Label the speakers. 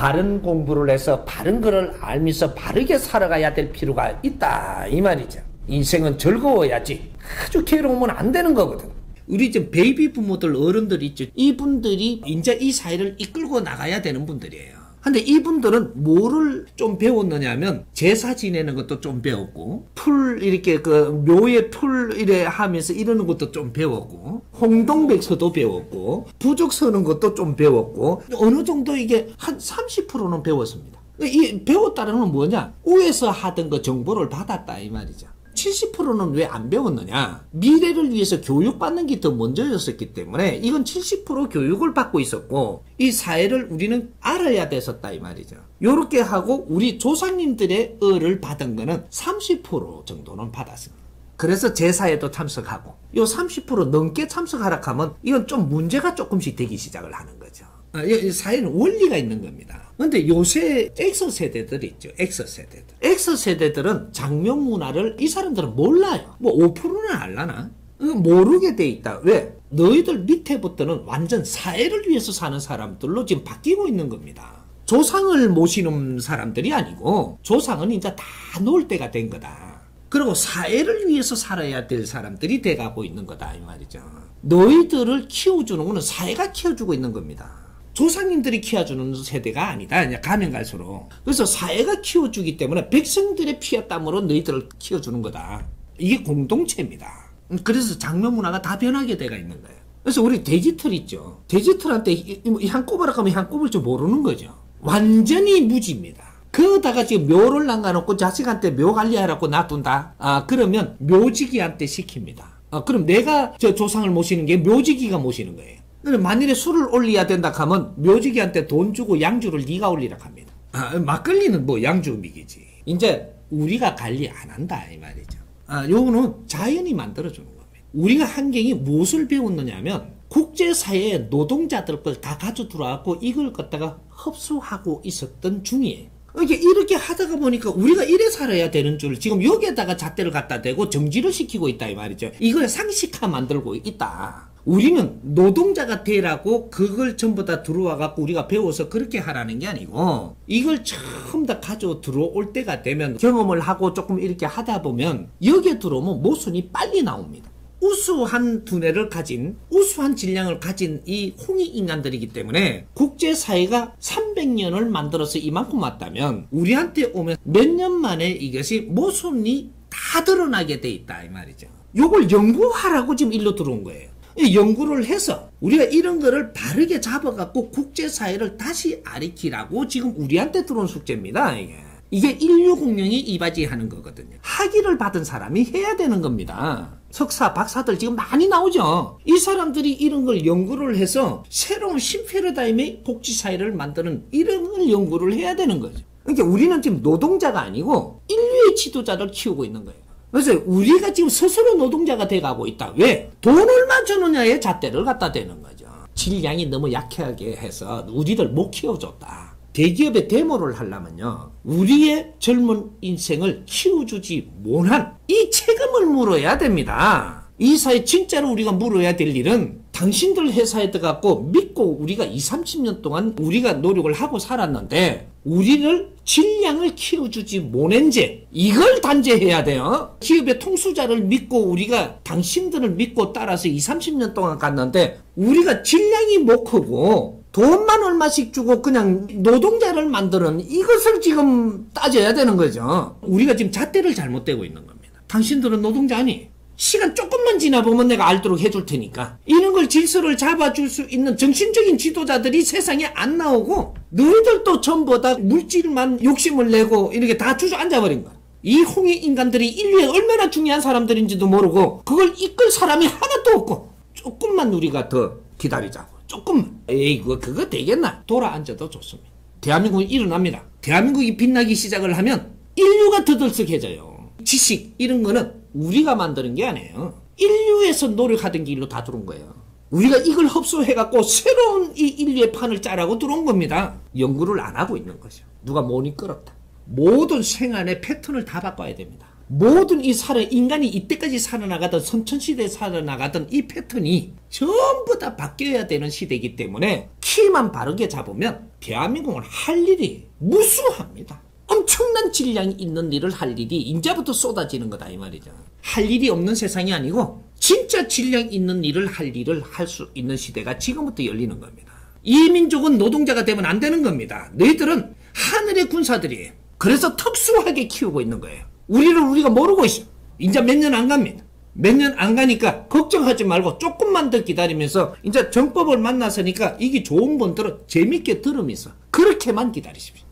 Speaker 1: 바른 공부를 해서 바른 거를 알면서 바르게 살아가야 될 필요가 있다 이 말이죠. 인생은 즐거워야지 아주 괴로우면 안 되는 거거든. 우리 지금 베이비 부모들 어른들 있죠. 이분들이 이제 이 사회를 이끌고 나가야 되는 분들이에요. 근데 이분들은 뭐를 좀 배웠느냐면 제사 지내는 것도 좀 배웠고 풀 이렇게 그 묘에 풀 이래 하면서 이러는 것도 좀 배웠고 홍동백서도 배웠고 부적 서는 것도 좀 배웠고 어느 정도 이게 한 30%는 배웠습니다. 이 배웠다는 건 뭐냐? 위에서 하던 그 정보를 받았다 이 말이죠. 70%는 왜 안 배웠느냐? 미래를 위해서 교육받는 게 더 먼저였었기 때문에 이건 70% 교육을 받고 있었고 이 사회를 우리는 알아야 됐었다 이 말이죠. 요렇게 하고 우리 조상님들의 을을 받은 거는 30% 정도는 받았습니다. 그래서 제사에도 참석하고 요 30% 넘게 참석하라 하면 이건 좀 문제가 조금씩 되기 시작을 하는 거죠. 이 사회는 원리가 있는 겁니다. 근데 요새 X세대들 있죠. X세대들. X세대들은 장명 문화를 이 사람들은 몰라요. 뭐 5%는 알라나? 모르게 돼 있다. 왜? 너희들 밑에부터는 완전 사회를 위해서 사는 사람들로 지금 바뀌고 있는 겁니다. 조상을 모시는 사람들이 아니고 조상은 이제 다 놓을 때가 된 거다. 그리고 사회를 위해서 살아야 될 사람들이 돼가고 있는 거다 이 말이죠. 너희들을 키워주는 거는 사회가 키워주고 있는 겁니다. 조상님들이 키워주는 세대가 아니다. 그냥 가면 갈수록. 그래서 사회가 키워주기 때문에 백성들의 피와 땀으로 너희들을 키워주는 거다. 이게 공동체입니다. 그래서 장면 문화가 다 변하게 돼가 있는 거예요. 그래서 우리 돼지털 있죠. 돼지털한테 향 꼽으라 하면 향 꼽을 줄 모르는 거죠. 완전히 무지입니다. 그러다가 지금 묘를 남겨놓고 자식한테 묘 관리하라고 놔둔다. 그러면 묘지기한테 시킵니다. 그럼 내가 저 조상을 모시는 게 묘지기가 모시는 거예요. 만일에 술을 올려야 된다 하면 묘지기한테 돈 주고 양주를 네가 올리라 합니다. 막걸리는 뭐 양주 미기지. 이제 우리가 관리 안 한다 이 말이죠. 요거는 자연이 만들어주는 겁니다. 우리가 한경이 무엇을 배웠느냐면 국제사회의 노동자들 걸 다 가져 들어와갖고 이걸 갖다가 흡수하고 있었던 중이에요. 이렇게 하다가 보니까 우리가 이래 살아야 되는 줄 지금 여기에다가 잣대를 갖다 대고 정지를 시키고 있다 이 말이죠. 이걸 상식화 만들고 있다. 우리는 노동자가 되라고 그걸 전부 다 들어와 갖고 우리가 배워서 그렇게 하라는 게 아니고 이걸 처음 다 가져 들어올 때가 되면 경험을 하고 조금 이렇게 하다 보면 여기에 들어오면 모순이 빨리 나옵니다. 우수한 두뇌를 가진 우수한 질량을 가진 이 홍익인간들이기 때문에 국제사회가 300년을 만들어서 이만큼 왔다면 우리한테 오면 몇 년 만에 이것이 모순이 다 드러나게 돼 있다 이 말이죠. 요걸 연구하라고 지금 일로 들어온 거예요. 연구를 해서 우리가 이런 거를 바르게 잡아갖고 국제사회를 다시 아리키라고 지금 우리한테 들어온 숙제입니다. 이게 인류공룡이 이바지하는 거거든요. 학위를 받은 사람이 해야 되는 겁니다. 석사, 박사들 지금 많이 나오죠. 이 사람들이 이런 걸 연구를 해서 새로운 신패러다임의 복지사회를 만드는 이런 걸 연구를 해야 되는 거죠. 그러니까 우리는 지금 노동자가 아니고 인류의 지도자를 키우고 있는 거예요. 그래서 우리가 지금 스스로 노동자가 돼가고 있다. 왜? 돈 얼마 주느냐에 잣대를 갖다 대는 거죠. 질량이 너무 약하게 해서 우리들 못 키워줬다. 대기업에 데모를 하려면요. 우리의 젊은 인생을 키워주지 못한 이 책임을 물어야 됩니다. 이 사회 진짜로 우리가 물어야 될 일은 당신들 회사에 들어가고 믿고 우리가 20, 30년 동안 우리가 노력을 하고 살았는데 우리를 질량을 키워주지 못한 죄 이걸 단죄해야 돼요. 기업의 통수자를 믿고 우리가 당신들을 믿고 따라서 20, 30년 동안 갔는데 우리가 질량이 못 크고 돈만 얼마씩 주고 그냥 노동자를 만드는 이것을 지금 따져야 되는 거죠. 우리가 지금 잣대를 잘못되고 있는 겁니다. 당신들은 노동자 아니? 시간 조금만 지나보면 내가 알도록 해줄 테니까 이런 걸 질서를 잡아줄 수 있는 정신적인 지도자들이 세상에 안 나오고 너희들도 전부 다 물질만 욕심을 내고 이렇게 다 주저앉아버린 거야. 이 홍익 인간들이 인류에 얼마나 중요한 사람들인지도 모르고 그걸 이끌 사람이 하나도 없고 조금만 우리가 더 기다리자고. 조금만. 에이 그거 되겠나? 돌아앉아도 좋습니다. 대한민국이 일어납니다. 대한민국이 빛나기 시작을 하면 인류가 더들썩해져요. 지식 이런 거는 우리가 만드는 게 아니에요. 인류에서 노력하던 길로 다 들어온 거예요. 우리가 이걸 흡수해갖고 새로운 이 인류의 판을 짜라고 들어온 겁니다. 연구를 안 하고 있는 거죠. 누가 못 이끌었다. 모든 생활의 패턴을 다 바꿔야 됩니다. 모든 이 인간이 이때까지 살아나가던 선천시대에 살아나가던 이 패턴이 전부 다 바뀌어야 되는 시대이기 때문에 키만 바르게 잡으면 대한민국은 할 일이 무수합니다. 엄청난 질량이 있는 일을 할 일이 이제부터 쏟아지는 거다 이 말이죠. 할 일이 없는 세상이 아니고 진짜 질량 있는 일을 할 수 있는 시대가 지금부터 열리는 겁니다. 이 민족은 노동자가 되면 안 되는 겁니다. 너희들은 하늘의 군사들이에요. 그래서 특수하게 키우고 있는 거예요. 우리가 모르고 있어. 이제 몇 년 안 갑니다. 몇 년 안 가니까 걱정하지 말고 조금만 더 기다리면서 이제 정법을 만나서니까 이게 좋은 분들은 재밌게 들으면서 그렇게만 기다리십시오.